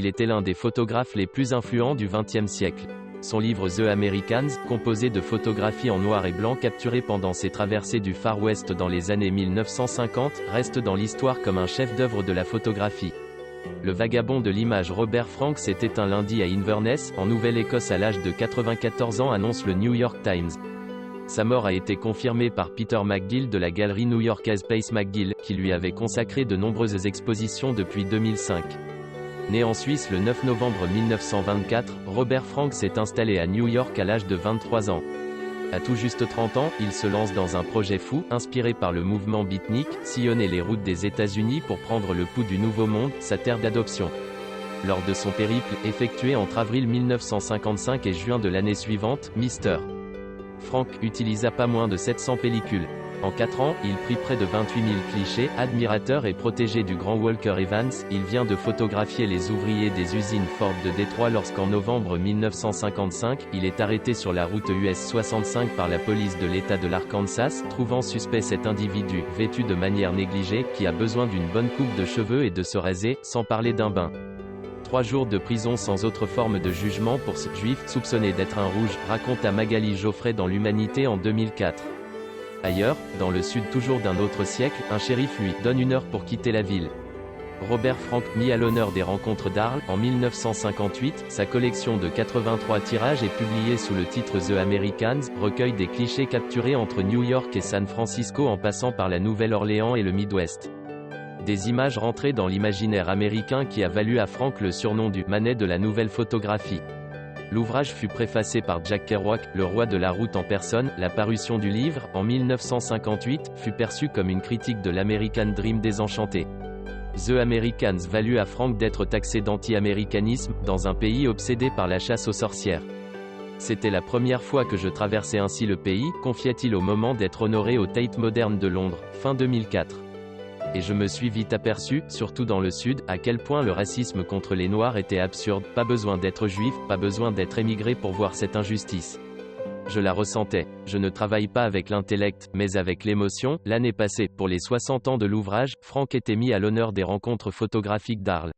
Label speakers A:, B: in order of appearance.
A: il était l'un des photographes les plus influents du XXe siècle. Son livre The Americans, composé de photographies en noir et blanc capturées pendant ses traversées du Far West dans les années 1950, reste dans l'histoire comme un chef-d'œuvre de la photographie. Le vagabond de l'image Robert Frank s'est éteint lundi à Inverness, en Nouvelle-Écosse à l'âge de 94 ans, annonce le New York Times. Sa mort a été confirmée par Peter McGill de la galerie new-yorkaise Pace McGill, qui lui avait consacré de nombreuses expositions depuis 2005. Né en Suisse le 9 novembre 1924, Robert Frank s'est installé à New York à l'âge de 23 ans. À tout juste 30 ans, il se lance dans un projet fou, inspiré par le mouvement beatnik, sillonner les routes des États-Unis pour prendre le pouls du Nouveau Monde, sa terre d'adoption. Lors de son périple, effectué entre avril 1955 et juin de l'année suivante, Mr. Frank utilisa pas moins de 700 pellicules. En 4 ans, il prit près de 28 000 clichés. Admirateur et protégé du grand Walker Evans, il vient de photographier les ouvriers des usines Ford de Détroit lorsqu'en novembre 1955, il est arrêté sur la route US 65 par la police de l'État de l'Arkansas, trouvant suspect cet individu, vêtu de manière négligée, qui a besoin d'une bonne coupe de cheveux et de se raser, sans parler d'un bain. 3 jours de prison sans autre forme de jugement pour ce juif, soupçonné d'être un rouge, raconte à Magali Geoffrey dans l'Humanité en 2004. Ailleurs, dans le sud toujours d'un autre siècle, un shérif lui donne 1 heure pour quitter la ville. Robert Frank, mis à l'honneur des rencontres d'Arles, en 1958, sa collection de 83 tirages est publiée sous le titre The Americans, recueil des clichés capturés entre New York et San Francisco en passant par la Nouvelle-Orléans et le Midwest. Des images rentrées dans l'imaginaire américain qui a valu à Frank le surnom du « Manet de la nouvelle photographie ». L'ouvrage fut préfacé par Jack Kerouac, le roi de la route en personne. La parution du livre, en 1958, fut perçue comme une critique de l'American Dream désenchanté. The Americans valut à Frank d'être taxé d'anti-américanisme, dans un pays obsédé par la chasse aux sorcières. C'était la première fois que je traversais ainsi le pays, confiait-il au moment d'être honoré au Tate Modern de Londres, fin 2004. Et je me suis vite aperçu, surtout dans le Sud, à quel point le racisme contre les Noirs était absurde. Pas besoin d'être juif, pas besoin d'être émigré pour voir cette injustice. Je la ressentais. Je ne travaille pas avec l'intellect, mais avec l'émotion. L'année passée, pour les 60 ans de l'ouvrage, Frank était mis à l'honneur des rencontres photographiques d'Arles.